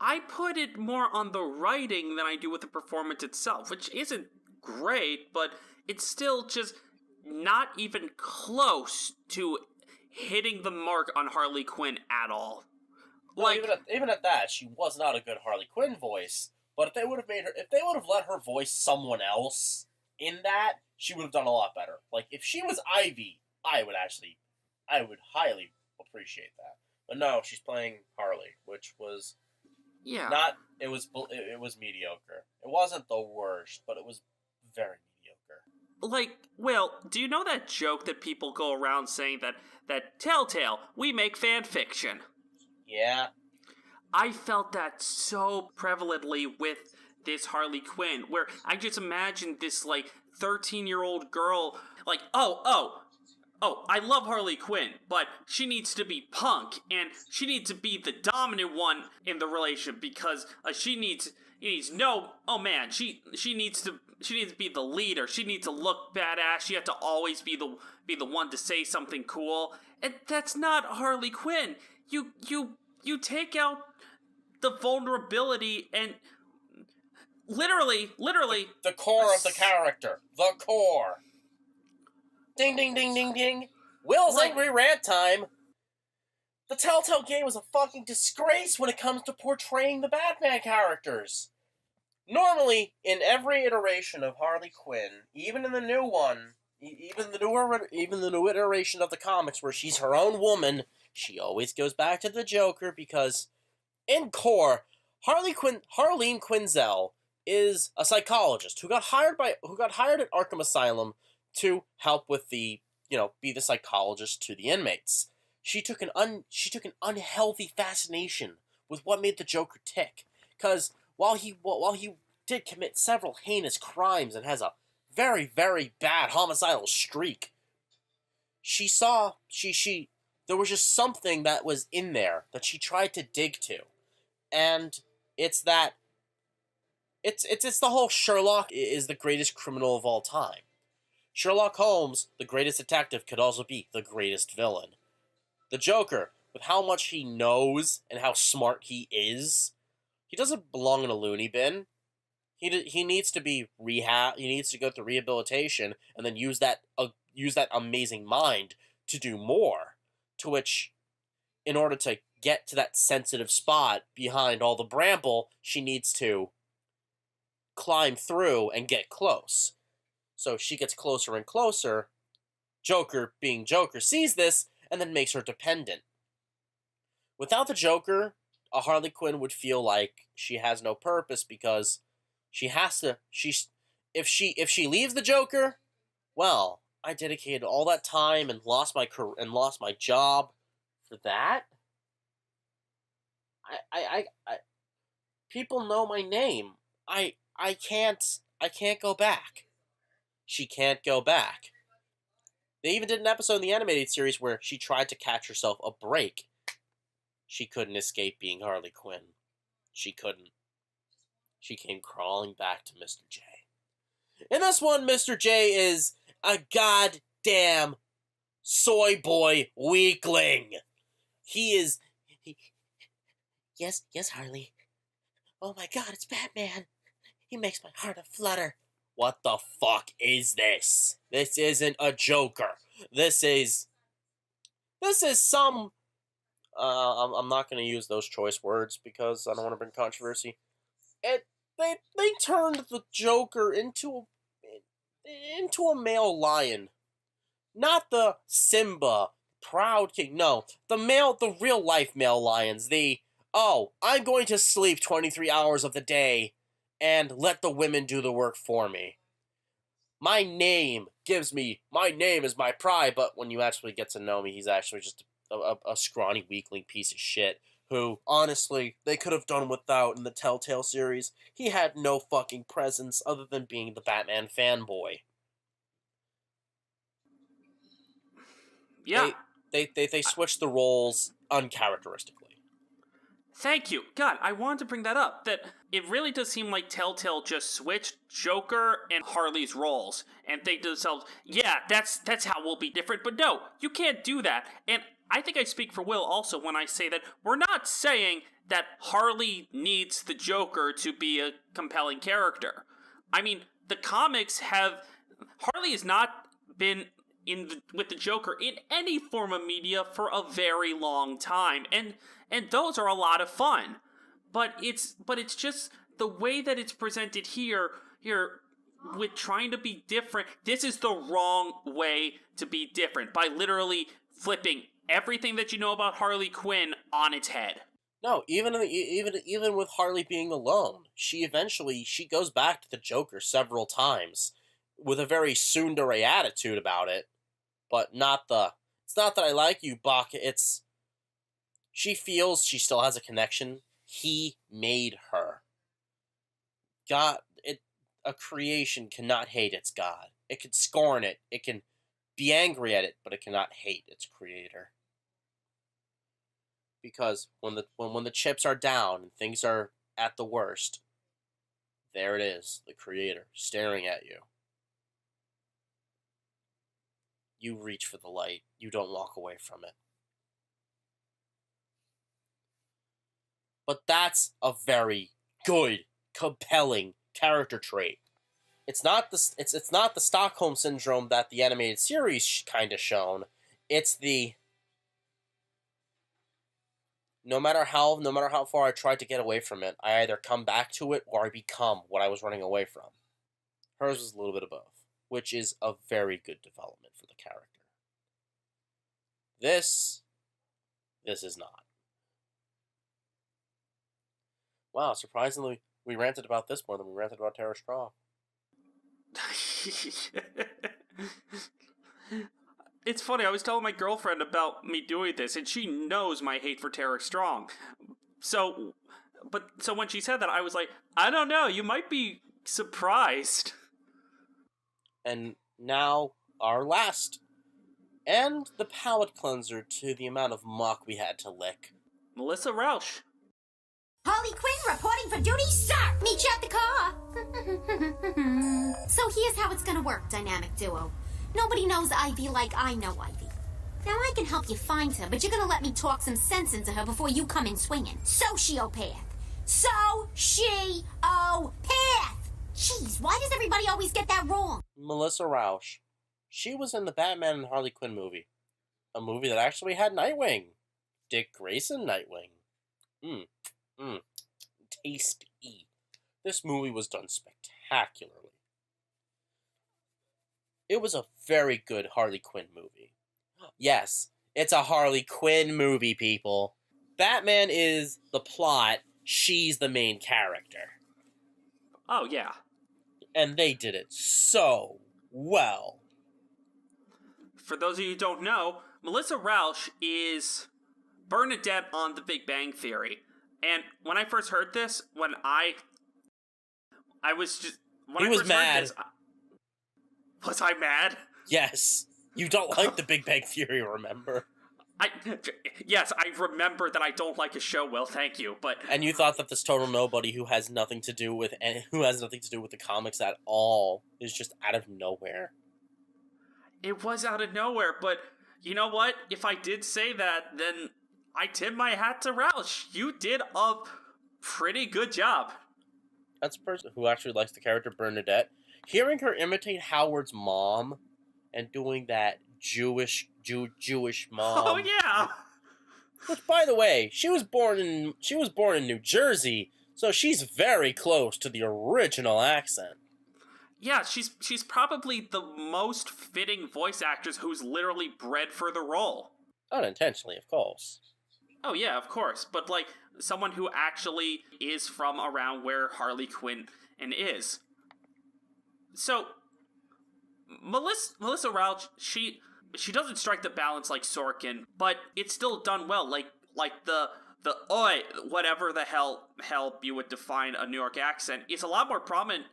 I put it more on the writing than I do with the performance itself, which isn't great, but it's still just not even close to hitting the mark on Harley Quinn at all. Like, even at that, she was not a good Harley Quinn voice, But if they would have let her voice someone else in that, she would have done a lot better. Like, if she was Ivy, I would highly appreciate that. But no, she's playing Harley, which was it was mediocre. It wasn't the worst, but it was very mediocre. Like, Will, do you know that joke that people go around saying that Telltale, we make fan fiction? Yeah. I felt that so prevalently with this Harley Quinn, where I just imagined this, like, 13-year-old girl, like, oh, I love Harley Quinn, but she needs to be punk, and she needs to be the dominant one in the relationship, because she needs to be the leader. She needs to look badass. She has to always be the one to say something cool. And that's not Harley Quinn. You take out the vulnerability and literally the core of the character. The core. Ding ding ding ding ding. Will's angry rant time. The Telltale game is a fucking disgrace when it comes to portraying the Batman characters. Normally, in every iteration of Harley Quinn, even in the new one, even the new iteration of the comics where she's her own woman, she always goes back to the Joker because, in core, Harleen Quinzel is a psychologist who got hired at Arkham Asylum to help with be the psychologist to the inmates. She took an unhealthy fascination with what made the Joker tick, because while he did commit several heinous crimes and has a very, very bad homicidal streak, there was just something that was in there that she tried to dig to, and it's the whole Sherlock is the greatest criminal of all time. Sherlock Holmes, the greatest detective, could also be the greatest villain. The Joker, with how much he knows and how smart he is, he doesn't belong in a loony bin. He needs to be rehab. He needs to go through rehabilitation and then use that amazing mind to do more. To which, in order to get to that sensitive spot behind all the bramble, she needs to climb through and get close. So she gets closer and closer. Joker, being Joker, sees this and then makes her dependent. Without the Joker, a Harley Quinn would feel like she has no purpose because if she leaves the Joker, well, I dedicated all that time and lost my job for that. I people know my name. I can't go back. She can't go back. They even did an episode in the animated series where she tried to catch herself a break. She couldn't escape being Harley Quinn. She couldn't. She came crawling back to Mr. J. In this one, Mr. J is a goddamn soy boy weakling. Yes, Harley. Oh my god, it's Batman. He makes my heart a flutter. What the fuck is this? This isn't a Joker. This is some... I'm not going to use those choice words because I don't want to bring controversy. They turned the Joker into a male lion. Not the Simba, proud king. No, the real life male lions. I'm going to sleep 23 hours of the day and let the women do the work for me. My name is my pride, but when you actually get to know me, he's actually just a scrawny weakling piece of shit who, honestly, they could have done without in the Telltale series. He had no fucking presence other than being the Batman fanboy. Yeah. They switched the roles uncharacteristically. Thank you. God, I wanted to bring that up, that it really does seem like Telltale just switched Joker and Harley's roles and think to themselves, yeah, that's how we'll be different. But no, you can't do that. And I think I speak for Will also when I say that we're not saying that Harley needs the Joker to be a compelling character. I mean, the comics Harley has not been with the Joker in any form of media for a very long time, and those are a lot of fun. But it's just the way that it's presented here with trying to be different, this is the wrong way to be different by literally flipping everything that you know about Harley Quinn on its head. No, even with Harley being alone, she goes back to the Joker several times with a very tsundere attitude about it, but it's not that I like you, Buck, she feels she still has a connection. He made her. A creation cannot hate its God. It can scorn it. It can be angry at it, but it cannot hate its creator. Because when the chips are down and things are at the worst, there it is, the creator staring at you. You reach for the light. You don't walk away from it. But that's a very good, compelling character trait. It's not the Stockholm syndrome that the animated series kind of shown. It's the no matter how far I tried to get away from it, I either come back to it or I become what I was running away from. Hers was a little bit of both, which is a very good development for the character. This is not. Wow, surprisingly, we ranted about this more than we ranted about Tara Strong. It's funny, I was telling my girlfriend about me doing this, and she knows my hate for Tara Strong. So when she said that, I was like, I don't know, you might be surprised. And now, our last, and the palate cleanser to the amount of muck we had to lick. Melissa Rauch. Harley Quinn reporting for duty, sir! Meet you at the car! So here's how it's gonna work, dynamic duo. Nobody knows Ivy like I know Ivy. Now I can help you find her, but you're gonna let me talk some sense into her before you come in swinging. Sociopath. Jeez, why does everybody always get that wrong? Melissa Rauch. She was in the Batman and Harley Quinn movie. A movie that actually had Nightwing. Dick Grayson Nightwing. Tasty. This movie was done spectacularly. It was a very good Harley Quinn movie. Yes, it's a Harley Quinn movie, people. Batman is the plot, she's the main character. Oh, yeah. And they did it so well. For those of you who don't know, Melissa Rauch is Bernadette on The Big Bang Theory. And when I first heard this, I was mad. Was I mad? Yes. You don't like The Big Bang Theory, remember? Yes, I remember that I don't like a show, Will, thank you, but... And you thought that this total nobody who has nothing to do with the comics at all is just out of nowhere? It was out of nowhere, but you know what? If I did say that, then I tip my hat to Rauch. You did a pretty good job. That's a person who actually likes the character Bernadette. Hearing her imitate Howard's mom and doing that Jewish mom. Oh yeah. Which, by the way, she was born in New Jersey, so she's very close to the original accent. Yeah, she's probably the most fitting voice actress who's literally bred for the role. Unintentionally, of course. Oh yeah, of course, but like someone who actually is from around where Harley Quinn is. So Melissa Rauch, she doesn't strike the balance like Sorkin, but it's still done well. Like the oi, whatever the hell you would define a New York accent, it's a lot more prominent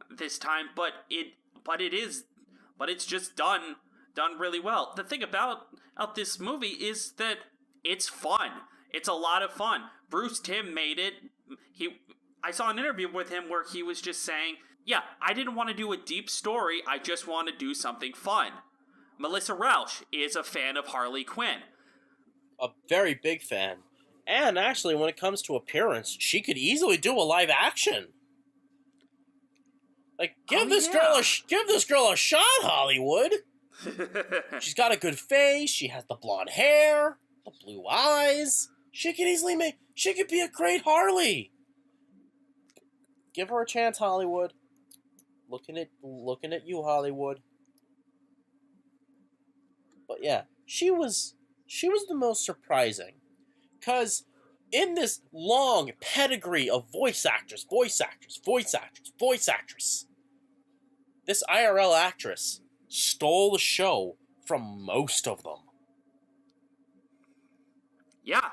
this time, but it's just done really well. The thing about this movie is that it's fun. It's a lot of fun. Bruce Timm made it. I saw an interview with him where he was just saying, yeah, I didn't want to do a deep story, I just want to do something fun. Melissa Rauch is a fan of Harley Quinn. A very big fan. And actually, when it comes to appearance, she could easily do a live action. Like, give this girl a shot, Hollywood. She's got a good face, she has the blonde hair, the blue eyes. She could be a great Harley. Give her a chance, Hollywood. Looking at you, Hollywood. But yeah, she was the most surprising. 'Cause in this long pedigree of voice actress, this IRL actress stole the show from most of them. Yeah,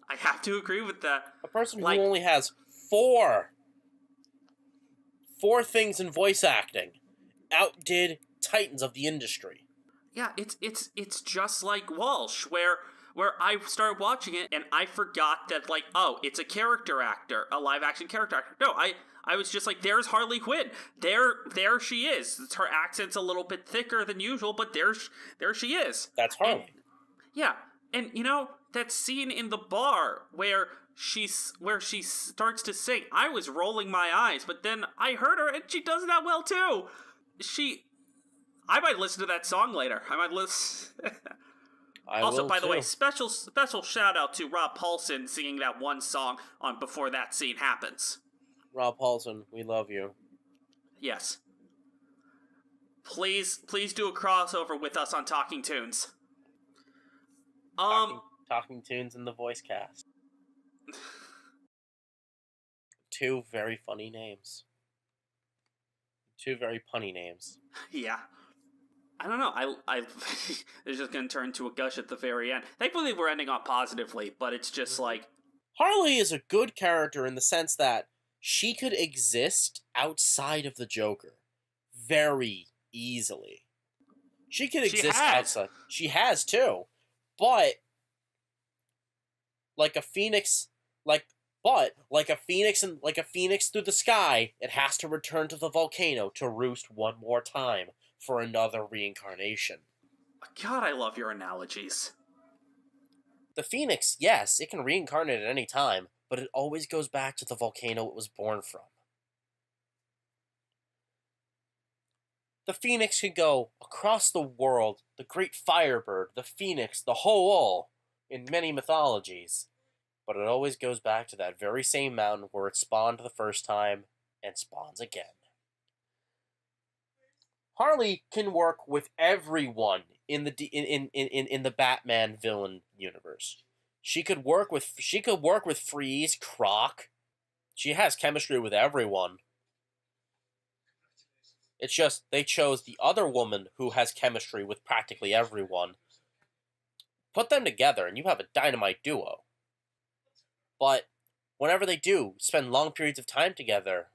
I have to agree with that. A person who Like- only has four things in voice acting outdid titans of the industry. Yeah, it's just like Walsh, where I started watching it and I forgot that, like, oh, it's a character actor, a live action character actor. No, I was just like, there's Harley Quinn. There she is. Her accent's a little bit thicker than usual, but there she is. That's Harley. Yeah, and you know that scene in the bar where she starts to sing. I was rolling my eyes, but then I heard her and she does that well too. I might listen to that song later. I might listen. Also, by the way, special shout out to Rob Paulson singing that one song on before that scene happens. Rob Paulson, we love you. Yes. Please do a crossover with us on Talking Tunes. Talking Tunes in the voice cast. Two very funny names. Two very punny names. Yeah. I don't know. I it's just gonna turn to a gush at the very end. Thankfully, we're ending off positively, but it's just like Harley is a good character in the sense that she could exist outside of the Joker very easily. She could exist outside. She has too, but like a phoenix through the sky, it has to return to the volcano to roost one more time for another reincarnation. God, I love your analogies. The phoenix, yes, it can reincarnate at any time, but it always goes back to the volcano it was born from. The phoenix can go across the world, the great firebird, the phoenix, the Ho'ul, in many mythologies, but it always goes back to that very same mountain where it spawned the first time and spawns again. Harley can work with everyone in the Batman villain universe. She could work with Freeze, Croc. She has chemistry with everyone. It's just they chose the other woman who has chemistry with practically everyone. Put them together and you have a dynamite duo. But whenever they do spend long periods of time together,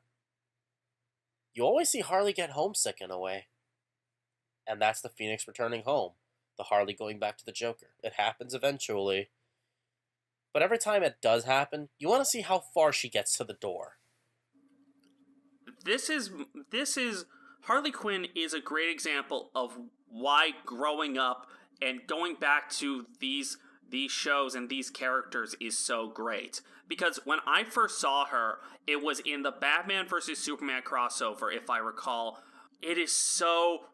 you always see Harley get homesick in a way. And that's the Phoenix returning home. The Harley going back to the Joker. It happens eventually. But every time it does happen, you want to see how far she gets to the door. This is Harley Quinn is a great example of why growing up and going back to these shows and these characters is so great. Because when I first saw her, it was in the Batman vs. Superman crossover, if I recall. It is so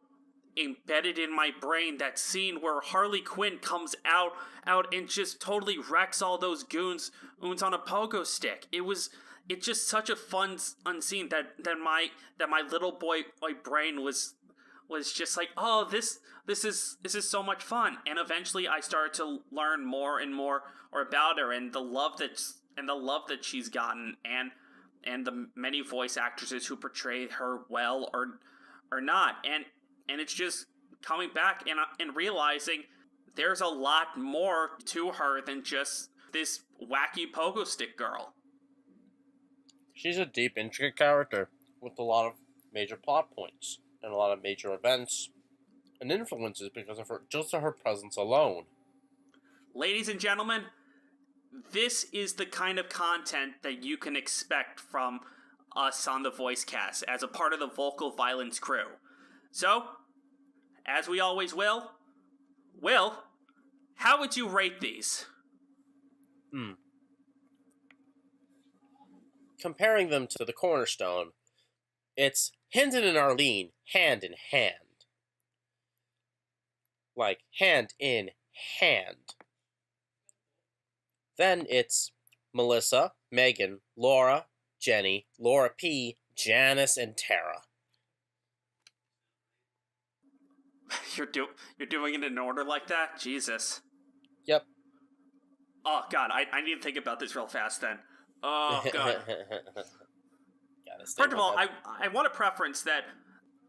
embedded in my brain, that scene where Harley Quinn comes out and just totally wrecks all those goons on a pogo stick. It's just such a fun scene that my little boy brain was just like, oh, this is so much fun. And eventually I started to learn more and more about her and the love that she's gotten and the many voice actresses who portray her well or not. And it's just coming back and realizing there's a lot more to her than just this wacky pogo stick girl. She's a deep, intricate character with a lot of major plot points and a lot of major events and influences because of her presence alone. Ladies and gentlemen, this is the kind of content that you can expect from us on the Voice Cast as a part of the Vocal Violence crew. So, as we always will, how would you rate these? Comparing them to the Cornerstone, it's Hynden and Arleen hand in hand. Like, hand in hand. Then it's Melissa, Meghan, Laura, Jenny, Laura P., Janice, and Tara. You're doing it in order like that? Jesus. Yep. Oh, God, I need to think about this real fast then. Oh, God. First of all, I want to preference that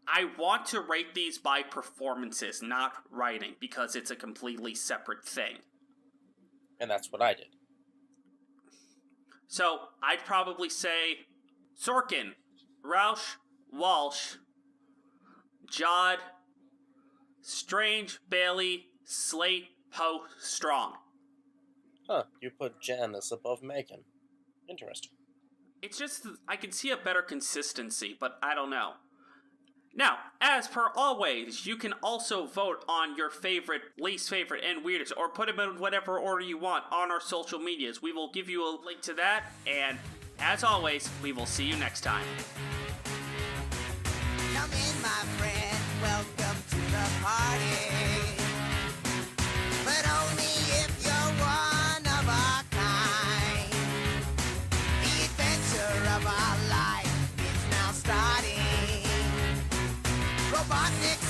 I want to rate these by performances, not writing, because it's a completely separate thing. And that's what I did. So, I'd probably say Sorkin, Rauch, Walsh, Jaud, Strange, Bailey, Slate, Poe, Strong. Huh, you put Janice above Meghan. Interesting. It's just, I can see a better consistency, but I don't know. Now, as per always, you can also vote on your favorite, least favorite, and weirdest, or put them in whatever order you want on our social medias. We will give you a link to that, and as always, we will see you next time. Come in, my friend, welcome to the party. But only if you're one of a kind. The adventure of our life is now starting. Robotnik